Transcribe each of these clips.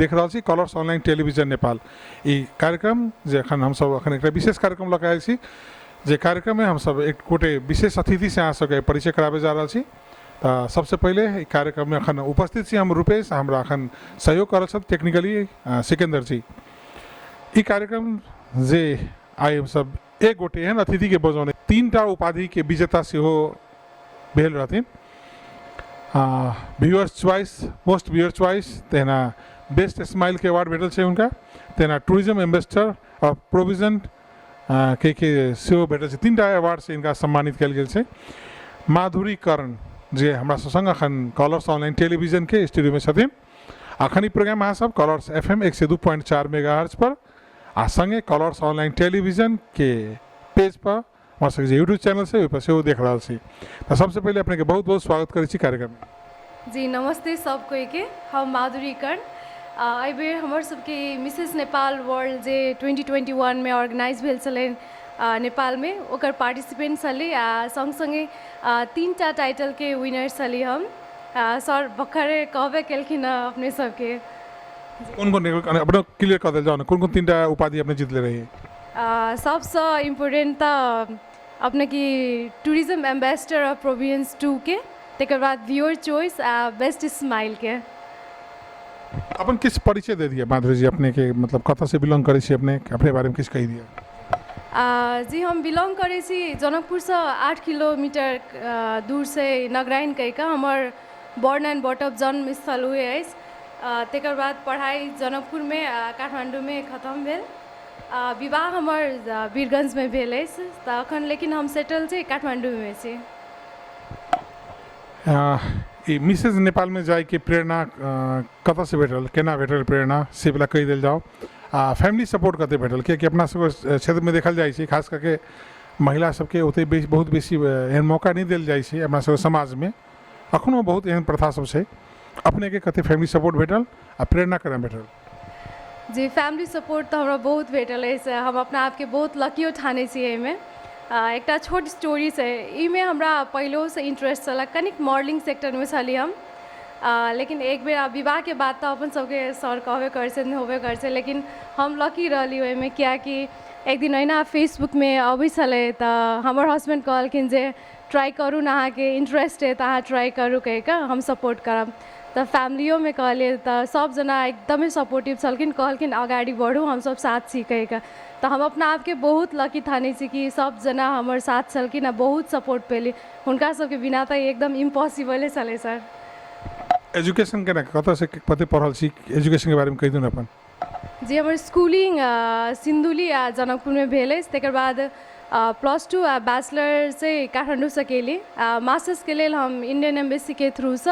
देख रहा छी कलर्स ऑनलाइन टेलीविजन नेपाल। ई कार्यक्रम जे अखन हम सब अखन एक विशेष कार्यक्रम लगाए छी, जे कार्यक्रम में हम सब एक गोटे विशेष अतिथि से अहाँ सबके परिचय कराबे जा रहा छी। सबसे पहले ई कार्यक्रम में अखन उपस्थित छी हम रूपेश, हमरा अखन सहयोग कर छथि टेक्निकली सिकंदर जी। ई कार्यक्रम जे आइ हम सब एक गोटे एहन अतिथि के बजौने 3टा उपाधि के विजेता से हो भेल रहथिन। Viewers choice, most viewer choice, तेना बेस्ट स्माइल के अवार्ड भेटल छै उनका, तेना टूरिज्म एम्बेसडर ऑफ प्रोविजन के सेहो भेटल छै। 3टा अवार्ड से इनका सम्मानित कल गेल छै। माधुरी कर्ण जे हमरा संग अखन कलर्स ऑनलाइन टेलीविजन के स्टूडियो में छथिन। अखन ई प्रोग्राम अहाँ सब कलर्स FM 102.4 मेगाहर्ट्ज पर आ संगे कलर्स ऑनलाइन टेलीविजन के पेज पर हमारे सबके यूट्यूब चैनल से ओहि से देख रहा छी। तो सबसे पहले अपने के बहुत बहुत स्वागत करै छी कार्यक्रम में। जी नमस्ते सब कोई के। हम माधुरी कर्ण एहि बेर हमर सबके मिसेस नेपाल वर्ल्ड जे 2021 में ऑर्गेनाइज भेल छलै नेपाल में, ओकर पार्टिसिपेंट छली आ संग संगे 3टा टाइटल के विनर छली हम। सर बखरे कहबे केलखिन अपने सबके कौन कौन अपने क्लियर कर देल जाओ ना, कौन कौन 3टा उपाधि अपने जीत ले रही है? सबसे इम्पोर्टेंट तो अपने की टूरिज्म एम्बेसडर ऑफ प्रोविंस 2 के, तेकर बाद व्यूअर चॉइस आ बेस्ट स्माइल के। अपन किस परिचय दे दिया माधुरी जी अपने के, मतलब कतऽ से बिलोंग करे छी अपने, अपने बारे में किस कही दिया? जी हम बिलोंग करे छी जनकपुर से 8 किलोमीटर दूर से नगराइन कह का हमर बॉर्न एंड बॉटअप जन्म स्थल हुए है। तेकर बाद पढ़ाई जनकपुर में काठमांडू में खत्म भेल। विवाह हमर वीरगंज में भेल है, तो अखन लेकिन हम सेटल छे काठमांडू में छी। मिसेज नेपाल में जाए के प्रेरणा कतऽ से भेटल, केना भेटल प्रेरणा से वाला कही दिल जाओ। फैमिली सपोर्ट कते भेटल, कियाकि अपना सब क्षेत्र में देखल जाए खास करके महिला सबके ओते बहुत बेसी एहन मौका नहीं दिल जाए अपना सब समाज में, अखनो बहुत एहन प्रथा सब है। अपने के कते फैमिली सपोर्ट भेटल आ प्रेरणा केना भेटल? जी फैमिली सपोर्ट तो हमरा बहुत भेटल है। हम अपना आप के बहुत लकियो ठाने छी। एहिमे एकटा छोट स्टोरी से इमे हमरा पहलो से इंटरेस्ट चला, कनिक मॉडलिंग सेक्टर में छली हम। लेकिन एक बेर विवाह के बाद तो अपन सबके सर कहबे कर से होबे कर से, लेकिन हम लकी रहली ओहिमे, कियाकि एक दिन अहिना फेसबुक में अबै छलै तो हमर हस्बैंड कहलखिन जे ट्राई करू ना, अहाँ के इंटरेस्ट है तो अहाँ ट्राई करू कह के हम सपोर्ट करब। तो फैमिलियों में कहलिए तो सब जना एकदम सपोर्टिव छलखिन, कहलखिन आगाड़ी बढ़ू हम सब साथ छी कह के। तो हम अपना आप के बहुत लकी ठाने छी कि सब जना हमर साथ छलखिन आ बहुत सपोर्ट पेली। हुनका सबके बिना तो एकदम इम्पॉसिबल छलै सर। एजुकेशन केना कतऽ से कते पढ़ल छी, एजुकेशन के बारे में कहि दू ना अपन। जी हमर स्कूलिंग सिंधुली आ जनकपुर में भेल है। तेकर बाद +2 आ बैचलर से काठमांडू से केली। मास्टर्स के लिए हम इंडियन एम्बेसी के थ्रू से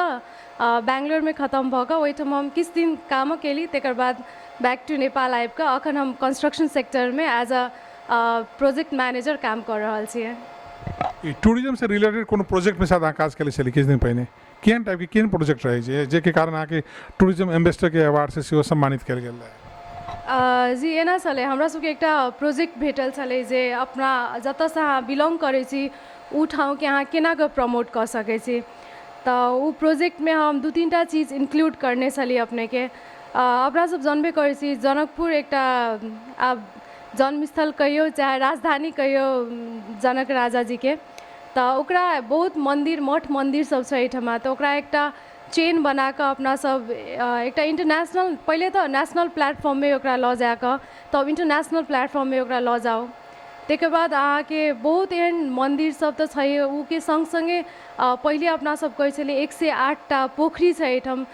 बैंगलोर में खत्म भऽ कऽ ओहिठाम हम किछु दिन काम केली। तेकर बाद बैक टू नेपाल आबि कऽ अखन हम कंस्ट्रक्शन सेक्टर में एज अ प्रोजेक्ट मैनेजर काम कर रहल छियै। ई टूरिज्म से रिलेटेड कोनो प्रोजेक्ट में शायद अहाँ काज केले छली किछु दिन पहिने, केहन टाइप के केहन प्रोजेक्ट रहे छै जे के कारण अहाँके टूरिज्म एम्बेसडर के अवार्ड से सेहो सम्मानित कयल गेल रहे? जी एना छलै, हमरा सबके एकटा प्रोजेक्ट भेटल छलै जे अपना जतऽसँ अहाँ बिलोंग करै छी ओ ठाउँके अहाँ केना कऽ प्रमोट कऽ सकै छी। तो वो प्रोजेक्ट में हम 2-3टा चीज़ इंक्लूड करने छली अपने के। अपना सब जानबे करै छी जनकपुर एकटा आब जन्मस्थल कहियो चाहे राजधानी कहियो जनक राजा जी के, तो ओकरा बहुत मंदिर मठ मंदिर सब छै एहिठमा। तो ओकरा एकटा चेन बना कऽ अपना सब एकटा इंटरनेशनल, पहले तो नेशनल प्लेटफॉर्म में ओकरा लऽ जाकऽ तब इंटरनेशनल प्लेटफॉर्म में ओकरा लऽ जाओ। तेकर बाद अहाँके बहुत एहन मंदिर सब तो छै, उ के संग संगे पहले अपना सब कहै छलिए 108टा पोखरी छै एहिठाम,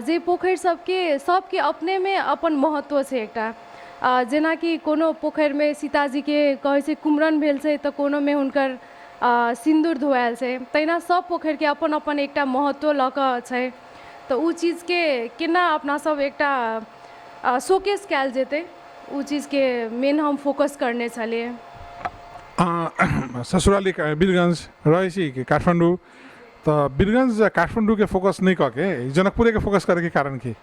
जे पोखरि सबके अपने में अपन महत्व छै एकटा। जेना कि कोनो पोखरि में सीताजी के कहै छै कुमरन भेल छै, तो कोनो में हुनकर सिंदूर धोआल छै, तहिना सब पोखरि के अपन अपन एकटा महत्व लऽ कऽ छै। तो उ चीज के केना अपना सब एकटा शोकेस कयल जेतै, उ चीज के मेन हम फोकस करने छलिए। ससुराली वीरगंज रहे छी कि काठमांडू, तो वीरगंज काठमांडू के फोकस नहीं कऽ के जनकपुरे के फोकस करे के कारण की?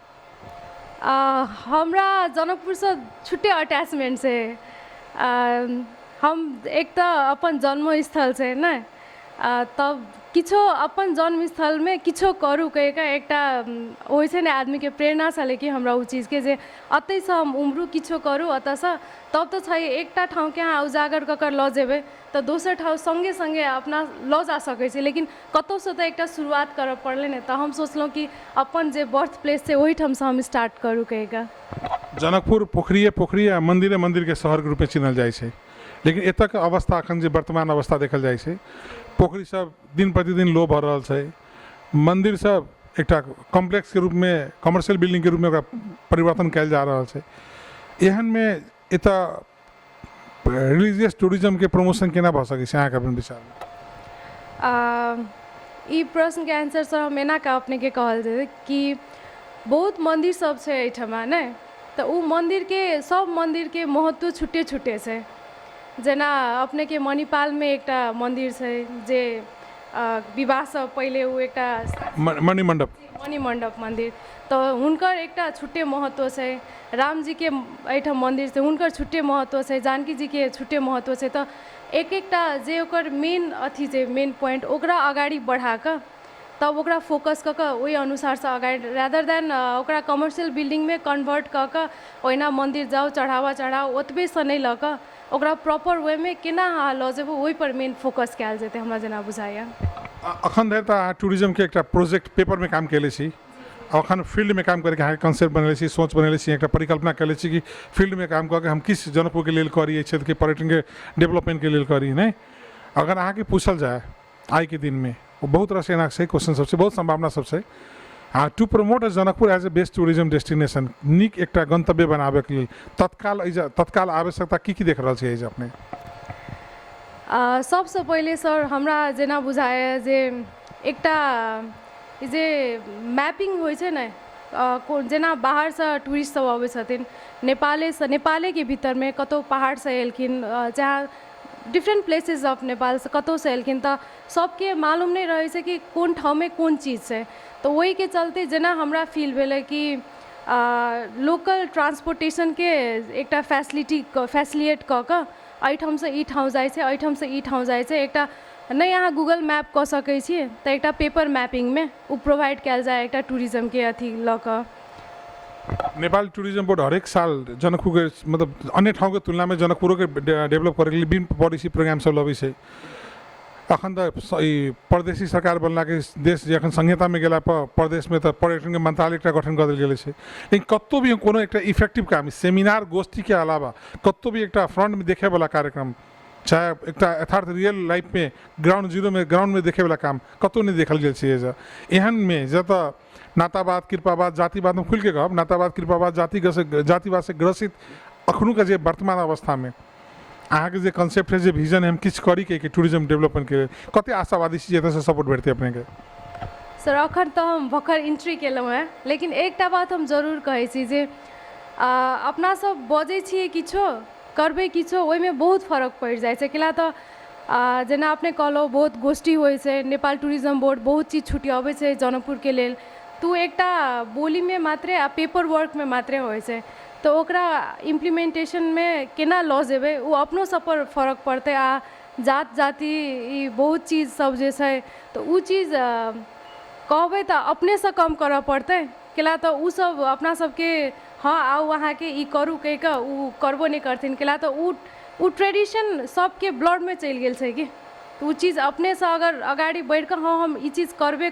हमरा जनकपुर से छुट्टे अटैचमेंट से। हम एक तो अपन जन्म स्थल से न, तब किछो अपन जन्मस्थलमे किछो करू कहिके एकटा होइ छै ने आदमीके प्रेरणा छलै कि हमरा उ चीजके जे अतैसँ हम उम्रू किछो करू अतऽसँ तब तऽ छै एकटा ठाउँके अहाँ उजागर कऽ कऽ लऽ जेबै तऽ दोसर ठाउँ सङ्गे सङ्गे अपना लऽ जा सकै छै लेकिन कतहुसँ तऽ एकटा शुरुआत करऽ पड़लै ने तऽ हम सोचलहुँ कि अपन जे बर्थ प्लेस छै ओहिठामसँ हम स्टार्ट करू कहिके। जनकपुर पोखरिए आ मन्दिरके शहरके रूपमे चिन्हल जाइ छै लेकिन एतऽके अवस्था एखन जे वर्तमान अवस्था देखल जाइ छै पोखरि सब दिन प्रतिदिन लो भऽ रहल छै, मन्दिर सब एकटा कॉम्प्लेक्सके रूपमे कमर्शियल बिल्डिंगके रूपमे ओकरा परिवर्तन कयल जा रहल छै। एहनमे एतऽ रिलीजियस टूरिज्मके प्रमोशन केना भऽ सकै छै अहाँके अपन विचारमे? ई प्रश्नके आंसर सर हम एना कऽ अपनेके कहल जेतै कि बहुत मन्दिर सब छै एहिठमा ने तऽ उ मन्दिरके सब मन्दिरके महत्व छुट्टे छुट्टे छै। जेना अपनेके मणिपालमे एकटा मन्दिर छै जे विवाहसँ पहिले उ एकटा मणिमण्डप मन्दिर तऽ हुनकर एकटा छुट्टे महत्व छै। रामजीके एहिठाम मन्दिर छै हुनकर छुट्टे महत्व छै, जानकीजीके छुट्टे महत्व छै। तऽ एक एकटा जे ओकर मेन अथी छै मेन पोइंट ओकरा अगाडि बढ़ा कऽ तब ओकरा फोकस कऽ कऽ ओहि अनुसारसँ अगाडि रादर देन ओकरा कमर्शियल बिल्डिंगमे कन्वर्ट कऽ कऽ ओहिना मन्दिर जाउ चढ़ावा चढ़ाउ ओतबेसँ नहि लऽ कऽ ओकरा प्रॉपर वेमे केना अहाँ लऽ जेबै ओहिपर मेन फोकस कयल जेतै हमरा जेना बुझाइए। अखन धरि तऽ अहाँ टूरिज्मके एकटा प्रोजेक्ट पेपरमे काम कयले छी, अखन फील्डमे काम करके अहाँके कॉन्सेप्ट बनेले छी, सोच बनेले छी, एकटा परिकल्पना कयले छी कि फील्डमे काम कऽ के हम किस जनकपुरके लेल करी, एहि क्षेत्रके पर्यटनके डेवलपमेंटके लेल करी। नहीं अगर अहाँके पूछल जाए आइके दिनमे बहुत तरह से एना छै क्वेश्चन सब छै, बहुत संभावना सब छै। To promote Janakpur as a best tourism destination नीक एकटा गंतव्य बनाबैके लेल तत्काल आवश्यकता की देख रहल छी अपने? सबसँ पहिले सर हमरा जेना बुझाइए जे एकटा जे मैपिंग होइ छै ने जेना बाहरसँ टूरिस्ट सब अबै छथिन नेपालेके भीतरमे कतहु पहाड़सँ एलखिन चाहे डिफरेंट प्लेसेस ऑफ नेपालसँ कतहुसँ एलखिन तऽ सबके मालूम नहीं रहै छै कि कोन ठाउँमे कोन चीज छै। तऽ ओहिके चलते जेना हमरा फील भेलै कि लोकल ट्रांसपोर्टेशनके एकटा फैसिलिएट कऽ कऽ एहिठामसँ ई ठाउँ जाइ छै एहिठामसँ ई ठाउँ जाइ छै एकटा नहीं अहाँ गूगल मैप कऽ सकै छी तऽ एकटा पेपर मैपिंगमे उ प्रोवाइड कयल जाए एकटा टूरिज्मके अथी लऽ कऽ। नेपाल टूरिज्म बोर्ड हरेक साल जनकपुरके मतलब अन्य ठाउँके तुलनामे जनकपुरोके डेवलप करैके लिए विभिन्न पॉलिसी प्रोग्राम सब लबै छै। अखन तऽ ई परदेशी सरकार बनलाके देश जे अखन संहितामे गेला पर प्रदेशमे तऽ पर्यटनके मंत्रालय एकटा गठन कऽ देल गेल छै लेकिन कतौ भी कोनो एकटा इफेक्टिव काम सेमिनार गोष्ठीके अलावा कतौ भी एकटा फ्रंटमे देखैवला कार्यक्रम चाहे एकटा यथार्थ रियल लाइफमे ग्राउंड जीरोमे ग्राउंडमे देखैवला काम कतौ नहीं देखल गेल छै। एहनमे जतऽ नातावाद कृपावाद जातिवाद में खुल के कहब नातावाद कृपावाद जातिवाद से ग्रसित अखनुके जे वर्तमान अवस्थामे अहाँके जे कॉन्सेप्ट है जे विजन है हम किछु करी के टूरिज्म डेवलपमेंट के कते आशावादी छी एतऽसँ सपोर्ट भेटतै अपनेके? सर अखन तऽ हम भखर एंट्री केलहुँ हैं लेकिन एकटा बात हम जरूर कहै छी जे अपना सब बजै छियै किछो करबै किछो ओहिमे बहुत फर्क पड़ि जाइ छै। कैला तऽ जेना अपने कहलहुँ बहुत गोष्ठी होइ छै, नेपाल टूरिज्म बोर्ड बहुत चीज छुट्याबै छै जनकपुरके लेल तो एकटा बोलीमे मात्रे आ पेपर वर्कमे मात्रे होइ छै तऽ ओकरा इम्प्लीमेंटेशनमे केना लऽ जेबै ओ अपनो सब पर फर्क पड़तै। आ जात जाति ई बहुत चीज सब जे छै तऽ ओ चीज कहबै तऽ अपनेसँ कम करऽ पड़तै कैला तऽ ओ सब अपना सबके हाँ आउ अहाँके ई करू कहि कऽ ओ करबो नहीं करथिन कैला तऽ ओ ट्रेडिशन सबके ब्लडमे चलि गेल छै कि तऽ ओ चीज अपनेसँ अगर अगाडि बढ़ि कऽ हाँ हम ई चीज करबे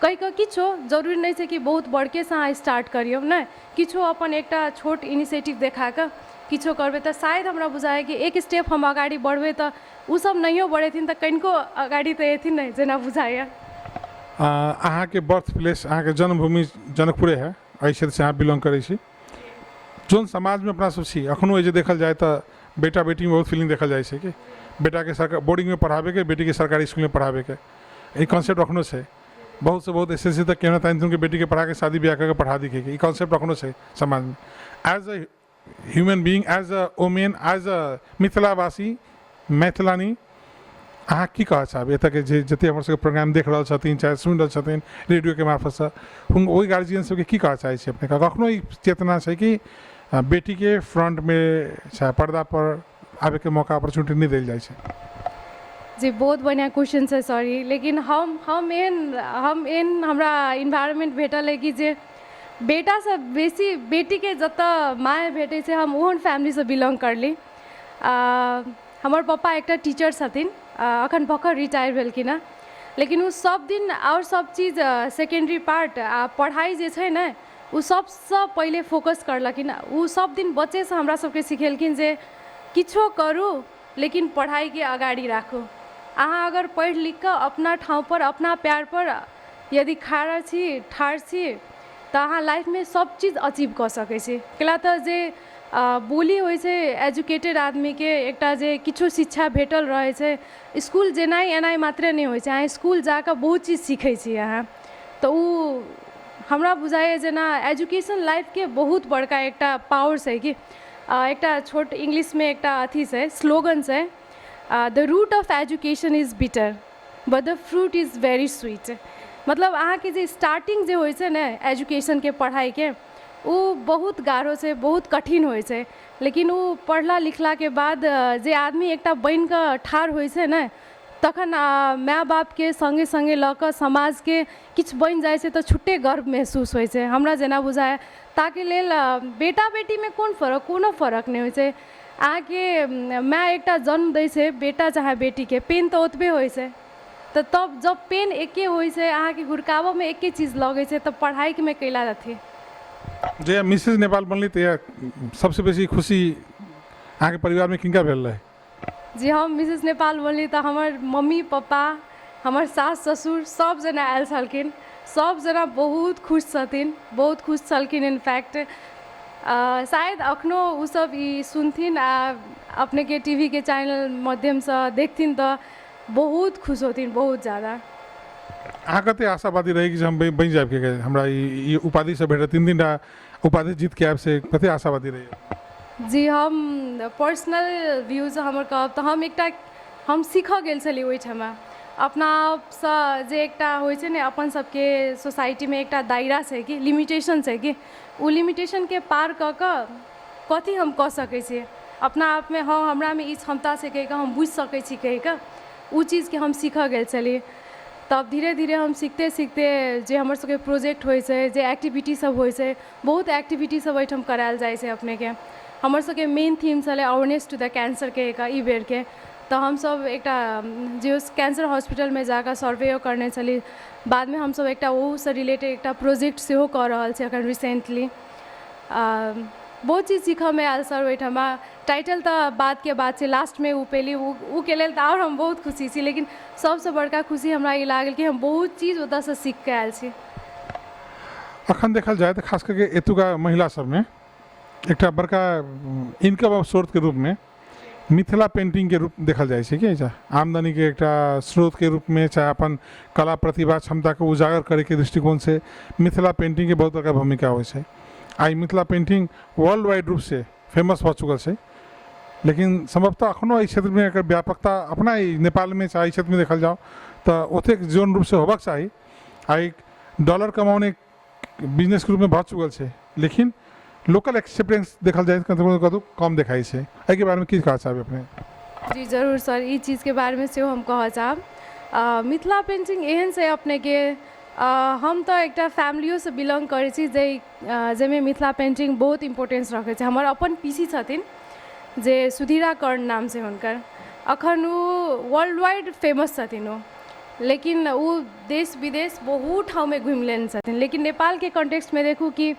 कहि कऽ किछो जरूरी नहीं छै कि बहुत बड़केसँ अहाँ स्टार्ट करियौ नहीं किछो अपन एकटा छोट इनिशिएटिव देखा कऽ किछो करबै तऽ शायद हमरा बुझाइए कि एक स्टेप हम अगाडि बढ़बै तऽ ओ सब नहियो बढ़ेथिन तऽ कनिको अगाडि तऽ एथिन नहीं जेना बुझाइए। अहाँके बर्थ प्लेस अहाँके जन्मभूमि जनकपुरे है, एहि क्षेत्रसँ अहाँ बिलोंग करै छी। जोन समाजमे अपना सब छी अखनो जे देखल जाए तऽ बेटा बेटीमे बहुत फीलिंग देखल जाइ छै कि बेटाके सरकार बोर्डिंगमे पढ़ाबैके बेटीके सरकारी स्कूलमे पढ़ाबैके ई कॉन्सेप्ट अखनो छै। बहुत से बहुत एस तक केना ताइन के बेटी के पढ़ा के शादी ब्याह करके पढ़ा दी के कॉन्सेप्ट रखनो छै समाज में। As a human being as a women as a मिथिलावासी मैथिलानी अहाँ की कह चाहब एतऽ के जते हमर सबके प्रोग्राम देख रहल छथिन चाहे सुनि रहल छथिन रेडियो के मार्फत से ओहि गार्जियन सबके की कह चाहै छी अपने? कखनो ई चेतना छै कि बेटी के फ्रंट में चाहे पर्दा पर आबे के मौका अपॉर्चुनिटी नहीं देल जाइ छै? जी बहुत बढ़िया क्वेश्चन है, सॉरी, लेकिन हम एन हमरा इन्वायरमेंट भेटल है कि जे बेटा से बेसी बेटी के जत माया भेटे से हम ओहन फैमिली से बिलोंग करली। हमर पापा एक टीचर छथिन, अखन भर्खर रिटायर भेलखिन हँ, लेकिन उ सब दिन और सब चीज़ सेकेंडरी पार्ट पढ़ाई जे छै ने उ सबसे पहले फोकस करलखिन। उ सब दिन बच्चे से हमरा सबके सिखेलखिन जे किछो करू लेकिन पढ़ाई के अगाडि राखू। अहाँ अगर पढ़ लिख कर अपना ठाउँ पर अपना पैर पर यदि खड़ा छी ठाढ़ छी तो अहाँ लाइफ में सब चीज़ अचीव कर सकै छी। कैला तो जे बोली होइ छै एजुकेटेड आदमी के एकटा जे किछो शिक्षा भेटल रहे छै, स्कूल जेनाइ एनाइ मात्रे नहीं होइ छै, अहाँ स्कूल जाकर बहुत चीज़ सीखै छी अहाँ। तो उ हमरा बुझाइए जेना एजुकेशन लाइफ के बहुत बड़का एकटा पावर छै कि एकटा छोट इंग्लिश में एकटा अथी छै स्लोगन छै, the root of education is bitter but the fruit is very sweet. मतलब अहाँ के जे स्टार्टिंग जे होइ छै ने एजुकेशन के पढ़ाई के वो बहुत गाढ़ो छै, बहुत कठिन होइ छै, लेकिन वो पढ़ला लिखला के बाद जे आदमी एकटा बन कऽ ठाढ़ होइ छै ने तखन माय बाप के संगे संगे लऽ कऽ समाज के किछु बनि जाइ छै तो छुट्टे गर्व महसूस होइ छै। हमरा जेना बुझाय ताके लेल बेटा बेटी में कोन फरक, कोनो फरक नहीं होइ छै। अहाँके माय एकटा जन्म दै छै बेटा चाहे बेटी के, पेन तो ओतबे होइ छै, तो तब जब पेन एके होइ छै अहाँके गुरकाबऽ में एके चीज लगे छै तो पढ़ाई में कैला अथी। जे मिसेज नेपाल बनली तो सबसे बेसी खुशी अहाँ के परिवार में किनका भेल रहे? जी हम मिसेज नेपाल बनली तो हमर मम्मी पापा हमर सास ससुर सब जना आयल छलखिन, सब जना बहुत खुश छथिन, बहुत खुश छलखिन। इनफैक्ट शायद अखनो उ सब ई सुनथिन आ अपने के टीवी के चैनल माध्यम से देखथिन तो बहुत खुश होथिन, बहुत ज़्यादा। अहाँ कते आशावादी रही कि हम बन जाए के हमरा ई उपाधि से भेटे 3 दिन उपाधि जीत के आब से कते आशावादी रही? जी हम पर्सनल व्यूज हमर कहब तो हम सीख गेल छली ओहिठमा अपना आपसँ जे एकटा होइ छै ने अपन सबके सोसाइटी में एकटा दायरा छै कि लिमिटेशन छै कि उ लिमिटेशन के पार कऽ कऽ कथी हम कऽ सकै छी अपना आप में, हाँ हमरा में ई क्षमता छै कहि कऽ हम बुझि सकै छी कहि कऽ उ चीज़ के हम सीख गेल छली। तब धीरे धीरे हम सीखते सीखते जे हमर सबके प्रोजेक्ट होइ छै, जे एक्टिविटी सब होइ छै, बहुत एक्टिविटी सब एहिठाम करायल जाइ छै। अपने के हमर सबके मेन थीम छलै अवेयरनेस टू द कैंसर के ई बेर के, तो हम सब एकटा जे कैंसर हॉस्पिटल में जाकर सर्वे करने छली, बाद में हम सब एकटा ओहू से रिलेटेड एकटा प्रोजेक्ट सेहो कर रहल छी अखन रिसेंटली। बहुत चीज़ सीखऽ में आयल सर ओहिठमा। टाइटल तो बात के बात छै, लास्ट में उ पेली उ के लेल तो और हम बहुत खुशी छी, लेकिन सबसे बड़का खुशी हमरा ई लागल कि हम बहुत चीज़ ओतऽ से सीख के आयल छी। अखन देखल जाए तो खास करके एतुका महिला सब में एकटा बड़का इनकम सोर्स के रूप में मिथिला पेंटिंग के रूप देखल जाए छै कि आमदनी के एकटा स्रोत के रूप में, चाहे अपन कला प्रतिभा क्षमता के उजागर करे के दृष्टिकोण से मिथिला पेंटिंग के बहुत बड़का भूमिका होइ छै। आई मिथिला पेंटिंग वर्ल्ड वाइड रूप से फेमस हो चुकल है, लेकिन संभवतः अखनो क्षेत्र में एकर व्यापकता अपना नेपाल में चाहे क्षेत्र में देखल जाओ तो ओते जोन रूप से होबाक चाहिए। आई डॉलर कमाने बिजनेस के रूप में बढ़ चुकल है, लेकिन लोकल एक्सेप्टेंस देखल जाए कतौ कम देखाई है। एहि बारे में की कहना चाहबे अपने? जी जरूर सर, ई चीज़ के बारे में से हम कह चाहब मिथिला पेंटिंग एहन से अपने के हम तो एकटा फैमिलियो से बिलोंग करै छी जाहिमे मिथिला पेंटिंग बहुत इम्पोर्टेंस रखे छै। हमर अपन पीसी छथिन जे सुधीरा कर्ण नाम से हुनकर, अखन वो वर्ल्ड वाइड फेमस छथिन वो, लेकिन वो देश विदेश बहुत ठाउँ में घुमि लेने छथिन, लेकिन नेपाल के कॉन्टेक्स्ट में देखू कि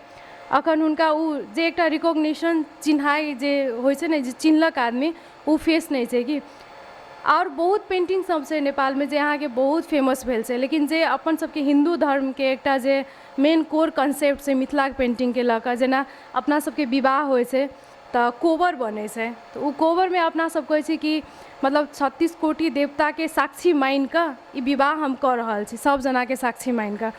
अखन हुनका उ जे एकटा रिकॉग्निशन चिन्हाई जे होइ छै ने, जे चिन्हलक आदमी वो फेस नहीं छै कि। और बहुत पेंटिंग सब छै नेपाल में जे अहाँ के बहुत फेमस भेल छै, लेकिन जे अपन सबके हिंदू धर्म के एकटा जे मेन कोर कॉन्सेप्ट छै मिथिला पेंटिंग के लऽ कऽ, जेना अपना सबके विवाह होइ छै तो कोबर बने छै, तो उ कोबर में अपना सब कहै छै कि मतलब 36 कोटि देवता के साक्षी मान कऽ ई विवाह हम कऽ रहल छी, सब जना के साक्षी मान कऽ।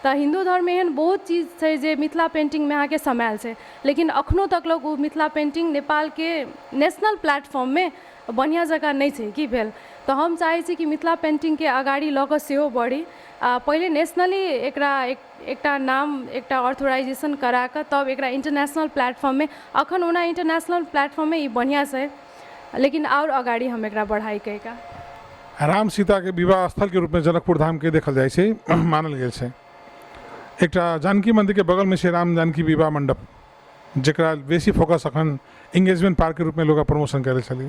तो हिंदू धर्म में एहन बहुत चीज़ छै जे मिथिला पेंटिंग में अहाँ के समायल छै, लेकिन अखनो तक लोग उ मिथिला पेंटिंग नेपाल के नेशनल प्लेटफॉर्म में बढ़िया जगह नहीं छै कि भेल। तो हम चाहे छी कि मिथिला पेंटिंग के अगाडि लऽ कऽ सेहो बढ़ी, पहले नेशनली एकटा नाम एकटा ऑथराइजेशन करा कऽ तब एकरा इंटरनेशनल प्लेटफॉर्म में, अखन ओना इंटरनेशनल प्लेटफॉर्म में ई बढ़िया छै, लेकिन और अगाडि हम एकरा बढ़ाई कऽ। राम सीता के विवाह स्थल के रूप में जनकपुर धाम के देखल जाए छै, मानल गेल छै। एकटा जानकी मंदिर के बगल में छै राम जानकी विवाह मंडप, जकरा बेसी फोकस अखन एंगेजमेंट पार्क के रूप में लोग प्रमोशन करे छली।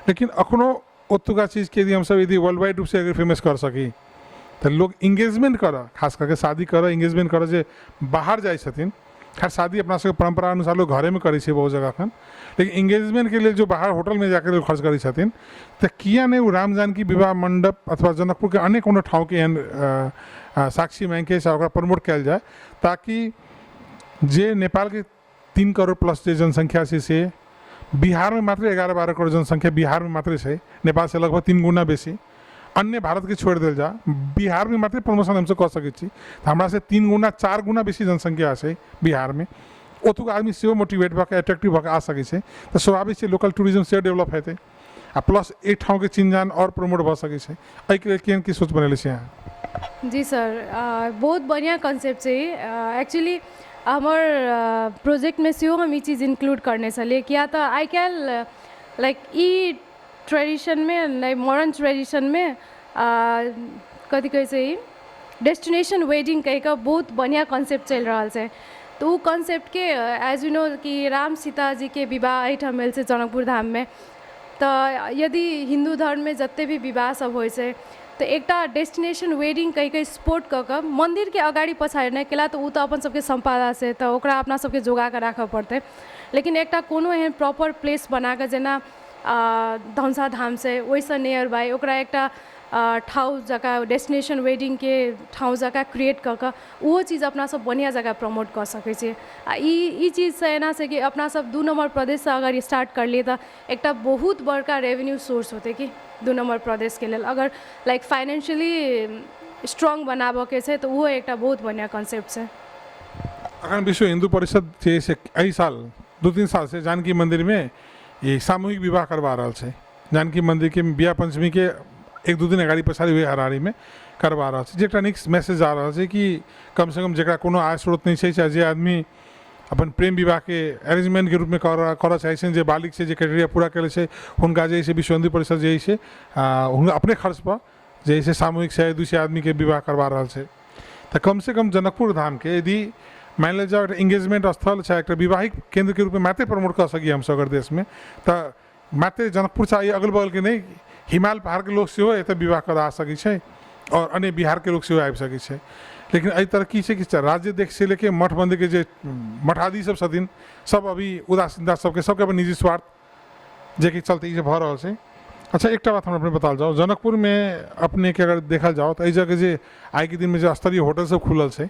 लेकिन अखनो ओतुका चीज के यदि वर्ल्ड वाइड रूप से अगर फेमस कर सकी तो लोग इंगेजमेंट कर, खास करके शादी कर इंगेजमेंट कर, जे बाहर जाए छथिन। खैर शादी अपना सबके परंपरा अनुसार लोग घरे में करे छे बहुत जगह अखन, लेकिन इंगेजमेंट के लिए जो बाहर होटल में जाकर लोग खर्च करे छथिन, तो किया नहीं वो राम जानकी विवाह मंडप अथवा जनकपुर के अनेक कोनो ठाव के एहन साक्षी मांग से ओकरा प्रमोट कल जाए, ताकि जे नेपाल के 3 करोड़ प्लस जे जनसंख्या से बिहार में मात्र 11-12 करोड़ जनसंख्या बिहार में मात्र है, नेपाल से लगभग 3 गुना बेसी। अन्य भारत के छोड़ दिल जा, बिहार में मात्र प्रमोशन हमसे कर सके छी, हमरा से 3 गुना 4 गुना बेसी जनसंख्या है बिहार में। ओतुक आदमी से मोटिवेट भऽ एट्रैक्टिव भऽ आ सके छै, तो स्वाभाविक से लोकल टूरिज्म से डेवलप हेतै आ प्लस एक ठाव के चिन्हजान और प्रमोट भऽ सके छै। एहि के लेल केहन की सोच बनेले छी अहाँ? जी सर, बहुत बढ़िया कॉन्सेप्ट है। एक्चुअली हमार प्रोजेक्ट में से हम ये चीज़ इंक्लूड करने छलिए, किया तो आई कैल लाइक ई ट्रेडिशन में लाइक मॉडर्न ट्रेडिशन में कथी कहै छै डेस्टिनेशन वेडिंग कह के बहुत बढ़िया कॉन्सेप्ट चल रहा है। तो वो कॉन्सेप्ट के एज यू नो कि राम सीता जी के विवाह एहिठाम भेल छै जनकपुर धाम में। तो यदि हिंदू धर्म में जते भी विवाह सब होइ छै तो एकटा डेस्टिनेशन वेडिंग कहीं स्पोर्ट कऽ मंदिर के अगाड़ी पछाड़ी नहीं केला तो उ तो अपन सबके संपादा से तो ओकरा अपना सबके जोगा के राखऽ पड़तै। लेकिन एकटा कोनो एहन प्रॉपर प्लेस बना के जेना धनसा धाम से वैसे नियर बाय ओकरा एकटा ठाव जगह डेस्टिनेशन वेडिंग के ठाव जगह क्रिएट कऽ वो चीज़ अपना सब बढ़िया जगह प्रमोट कर सकै छी। ई चीज़ से एना से कि अपना सब 2 नंबर प्रदेश से अगर स्टार्ट कर लिए तो एकटा बहुत बड़का रेवेन्यू सोर्स होते कि 2 नंबर प्रदेश के लिए अगर लाइक फाइनेंशियली स्ट्रॉन्ग बनाबो के छै तो वो एकटा बहुत बढ़िया कॉन्सेप्ट है। अखन विश्व हिंदू परिषद जे से एहि साल 2-3 साल से जानकी मंदिर में ये सामूहिक विवाह करवा रहा है। जानकी मंदिर के बियाह पंचमी के 1-2 दिन अगाड़ी पछाड़ी हुए हरारी में करवा रहा है, जेकरा नीक मैसेज आ रहा है कि कम से कम जकरा कोनो आय स्रोत नहीं छै, चाहे जे आदमी अपन प्रेम विवाह के अरेंजमेंट के रूप में कर चाहे छे, जे बालिक से जे क्राइटेरिया पूरा करे छे हुनका जे विश्व हिंदू परिषद जे है अपने खर्च पर जे सामूहिक 100-200 आदमी के विवाह करवा रहा है। तो कम से कम जनकपुर धाम के यदि मान लिया जाओ इंगेजमेंट स्थल चाहे एक विवाहिक केंद्र के रूप में मात्र प्रमोट कर सकी हम अगर देश में, तो मात्र जनकपुर चाहिए अगल बगल के नहीं हिमाल पहाड़ के लोग से एत विवाह करा सकै छै और अन्य बिहार के लोग से आबि सकै छै। लेकिन एहि तरह की छै कि राज्य देख से लेके मठ मंदिर के जे मठादी सब छथिन सब अभी उदासीनता सबके अपन निजी स्वार्थ जे कि चलते ये भऽ रहल छै। अच्छा एक बात हमरा अपने बताल जाओ, जनकपुर में अपने के अगर देखल जाओ तो एहि जगह जे आइ के दिन में जो स्तरीय होटल सब खुलल छै,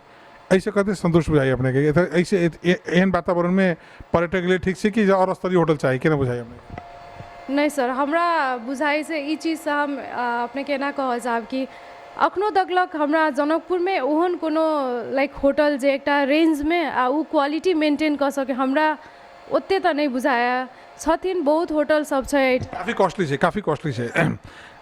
ऐसे कहते संतुष्ट बुझाई अपने के? ऐसे एहन वातावरण में पर्यटक के लिए ठीक है कि और स्तरीय होटल चाहिए केना बुझाई अपने? नहीं सर, हमरा बुझाई से ई चीज़ से हम अपने केना कहल जाब कि अखनो तकलक हमरा जनकपुर में ओहन कोनो लाइक होटल जे एकटा रेंज में आ उ क्वालिटी मेंटेन कर सके हमरा ओते तो नहीं बुझाया छथिन। बहुत होटल सब छै, काफ़ी कॉस्टली है।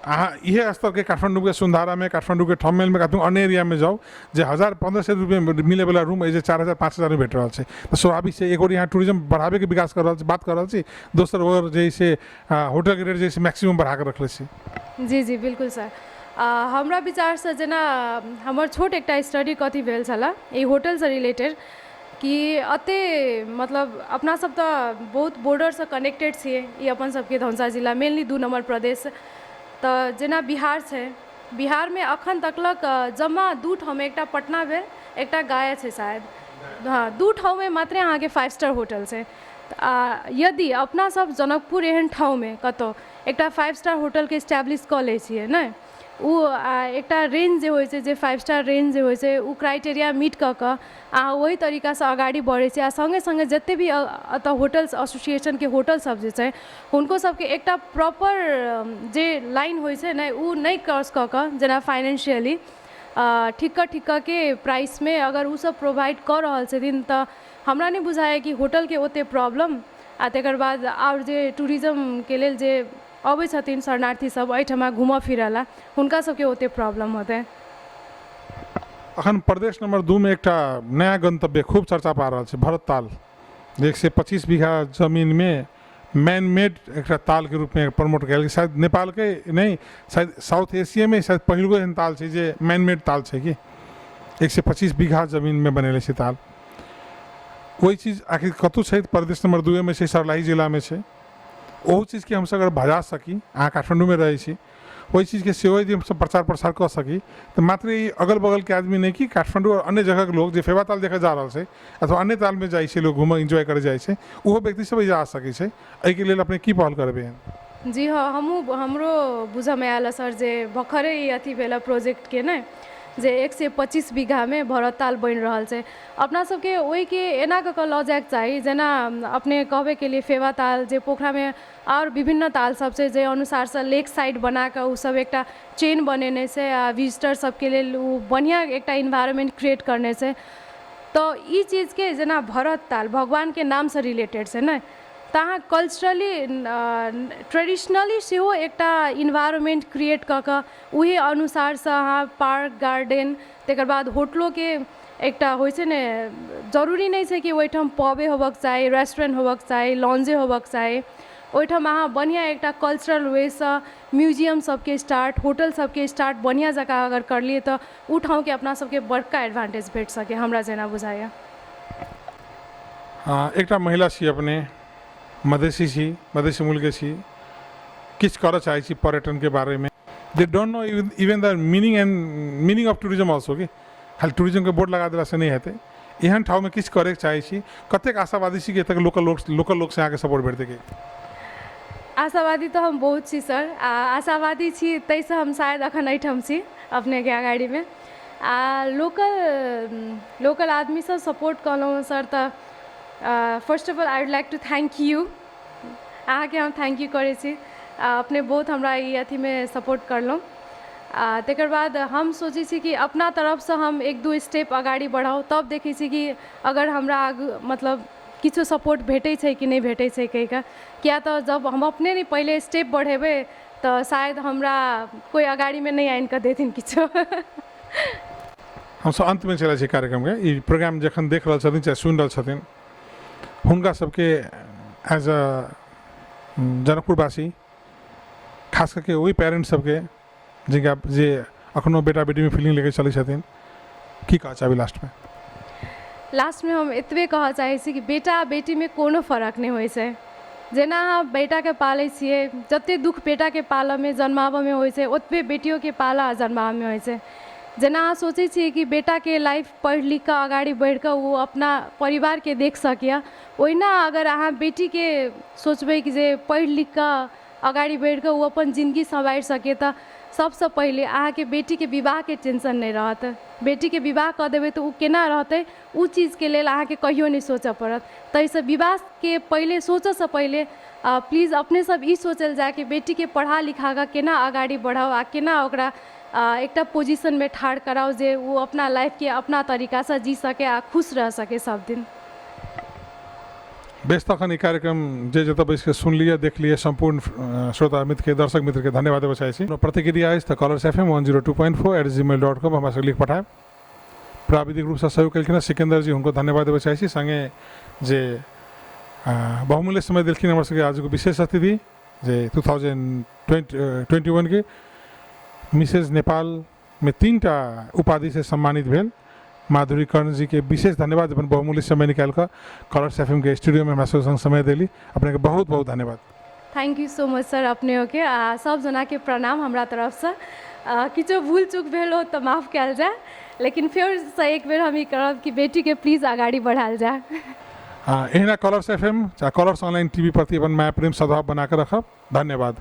अहाँ इहे स्तर के काठमांडू के सुंधारा में, काठमांडू के ठमेल में, कहूँ अन्य एरिया में जाओ जे 1000-1500 रुपये मिले वाला रूम जे 4000-5000 में भेट रहा है। तो स्वाभाविक से एक और यहाँ टूरिज्म बढ़ावे के विकास कर रहा बात कर रहा, दोसर और जैसे होटल के रेट जैसे मैक्सिमम बढ़ा कर रखले छी। जी जी बिल्कुल सर। हमरा विचार से जेना हमर छोट एकटा स्टडी कथी भेल छला ई होटल से रिलेटेड कि अते मतलब अपना सब तो बहुत बॉर्डर से कनेक्टेड छिए, ई अपन सबके धनसा जिला मेनली 2 नंबर प्रदेश। तो जेना बिहार है, बिहार में अखन तकलक जमा 2 ठाव में एकटा पटना भेल एकटा गया है शायद, हाँ 2 ठाव में मात्र अहाँ के 5 स्टार होटल है। यदि अपना सब जनकपुर एहन ठाव में कतौ एकटा 5 स्टार होटल के इस्टेब्लिश कर ले छिए न, उ एकटा रेंज जे होइ छै जे 5 स्टार रेंज जे होइ छै उ क्राइटेरिया मीट कऽ अहाँ वही तरीका से आगाड़ी बढ़े छै। आ संगे संगे जते भी अतः होटल्स एसोसिएशन के होटल सब जे छै हुनको सबके एकटा प्रॉपर जे लाइन होइ छै ने उ नहीं क्रॉस कऽ जेना फाइनेंशियली ठीक के प्राइस में अगर उ सब प्रोवाइड कर रहल छथिन तऽ हमरा नहीं बुझाय कि होटल के ओते प्रॉब्लम आ तकर बाद और जे टूरिज्म के लेल जे अबै छथिन शरणार्थी सब एहिठमा घूमऽ फिरला हुनका सबके ओते प्रॉब्लम होते। अखन प्रदेश नंबर 2 में एक नया गंतव्य खूब चर्चा पा रहा है भरत ताल, 125 बीघा जमीन में मैन मेड एक ताल के रूप में प्रमोट कल शायद नेपाल के नहीं शायद साउथ एशिया में शायद पहिलो एहन ताल है जे मैन मेड ताल है कि 125 बीघा जमीन में बनेले से ताल वही चीज़ आखिर कतु है प्रदेश नंबर 2 में से सर्लाही जिला में से वो चीज़ के हमसे अगर भजा सकी अहाँ काठमांडू में रहे छी वही चीज़ के सेवा यदि हम सब प्रचार प्रसार कर सकी तो मात्र ये अगल बगल के आदमी नहीं कि काठमांडू और अन्य जगह के लोग जो फेवा ताल देखे जा रहा है अथवा अन्य ताल में जाए लोग घूम एंजॉय करे जाए वो व्यक्ति सब जा सके एहि के लिए अपने की पहल करबे जी हाँ हमरो बुझमे आयल सर जे भर्खरै अथी भेल प्रोजेक्ट के ने जे 125 बीघा में भरत ताल बन रहा है अपना सबके वही के एना क लऽ जाएके चाही जेना अपने कहबे के लिए फेवा ताल जे पोखरा में और विभिन्न ताल सब से जे अनुसार से लेक साइड बना के उ सब एक चेन बनेने से आ विजिटर सबके लिए बढ़िया एक इन्वायरमेंट क्रिएट करने से तो ये चीज़ के जेना भरत ताल भगवान के नाम से रिलेटेड से ना तहाँ कल्चरली ट्रेडिशनली से हो एक इन्वायरमेंट क्रिएट क के उहे अनुसार से अहाँ पार्क गार्डन तकर बाद होटलों के एक होइ छै ने जरूरी नहीं है कि ओहिठाम पबे होबक चाही रेस्टोरेंट होबक चाही लॉन्जे होबक चाही ओहिठाम अहाँ बढ़िया एक कल्चरल वे से म्यूजियम सबके स्टार्ट होटल सबके स्टार्ट बढ़िया जगह अगर कर लिए तो उ ठाव के अपना सबके बड़का एडवांटेज भेट सके हमरा जेना बुझाइए। एक महिला छी अपने मधेसी छी मधेसी मूल के छी किछ कर चाहे छी पर्यटन के बारे में they don't know even the meaning of tourism also कि खाली टूरिज्म के बोर्ड लगा दिला से नहीं हेतै एहन ठाव में किछ करे चाहे छी कतेक आशावादी छी कि तक लोकल लोग से आके सपोर्ट भेटते के आशावादी तो हम बहुत छी सर आशावादी छी तैसे हम शायद अखन एहिठाम छी अपने के अगाड़ी में लोकल आदमी सब सपोर्ट कलहुँ सर तो first of all I would like to thank you अहाँ के हम थैंक यू करे छी अपने बहुत हमरा ई अथी में सपोर्ट करलहुँ तकर बाद हम सोचे छी कि अपना तरफ से हम एक दो स्टेप अगाड़ी बढ़ाओ तब देखे छी कि अगर हमरा मतलब किछो सपोर्ट भेटै छै कि नहीं भेटै छै कहि कऽ किया तो जब हम अपने नहीं पहले स्टेप बढ़ेबै तो शायद हमरा कोई अगाड़ी में नहीं आनि कऽ देथिन किछो। हम सब अंत में चले छी कार्यक्रम के ई प्रोग्राम जखन देख रहल छथिन चाहे सुनि रहल छथिन हुनका सबके एज अ जनकपुरवासी खास करके वही पेरेंट्स सबके जिनका जे अखनो बेटा बेटी में फीलिंग लेके चलै छथिन की कह चाहबी लास्ट में हम एतबे कह चाहे छी कि बेटा बेटी में कोनो फर्क नहीं होइ छै जेना अहाँ बेटा के पालै छियै जते दुख बेटा के पालऽ में जन्माबऽ में होइ छै ओतबे बेटियों के पालऽ आ जन्माबऽ में होइ छै जेना अहाँ सोचै छियै कि बेटा के लाइफ पढ़ लिख कऽ आगाड़ी बढ़ि कऽ वो अपना परिवार के देख सकिए ओहिना अगर अहाँ बेटी के सोचबै कि जे पढ़ लिख कऽ आगाड़ी बढ़ि कऽ वो अपन जिंदगी संवारि सके तो सबसे पहले अहाँ के बेटी के विवाह के टेंशन नहीं रहत बेटी के विवाह कऽ देबै तो उ केना रहतै उ चीज के लेल अहाँ के कहियो नहीं सोचऽ पड़त ताहिसँ विवाह के पहले सोचऽ से पहले प्लीज अपने सब ई सोचल जाए कि बेटी के पढ़ा लिखा कऽ केना आगाड़ी बढ़ाओ आ केना ओकरा एक पोजिशन में ठाड़ कराओ जे वो अपना लाइफ के अपना तरीका से जी सके आ खुश रह सके सब दिन। बेस तखन ई कार्यक्रम जे जतऽ बैस के सुन लिया देख लिया संपूर्ण श्रोता मित्र के दर्शक मित्र के धन्यवाद देबऽ चाहै छी प्रतिक्रिया अछि तऽ colorsfm102.4 हमरा सबके लिख पठाएब प्राविधिक रूप से सहयोग केलखिन सिकंदर जी हुनको धन्यवाद देबऽ चाहै छी संगे जे बहुमूल्य समय देलखिन हमरा सबके आज को विशेष अतिथि जे 2021 के मिसेज नेपाल में 3टा उपाधि से सम्मानित भेल माधुरी कर्ण जी के विशेष धन्यवाद अपन बहुमूल्य समय निकाल कर कलर्स एफएम के स्टूडियो में हमरा संग समय देली अपने के बहुत बहुत धन्यवाद। Thank you so much sir अपने के सब जना के प्रणाम हमरा तरफ से किछो भूल चूक भेल हो तो माफ कयल जाए लेकिन फिर से एक बेर हम ई करब कि बेटी के प्लीज आगाड़ी बढ़ायल जाए। एहना कलर्स एफएम चाहे कलर्स ऑनलाइन टीवी प्रति अपन माया प्रेम सद्भाव बना कर रखब। धन्यवाद।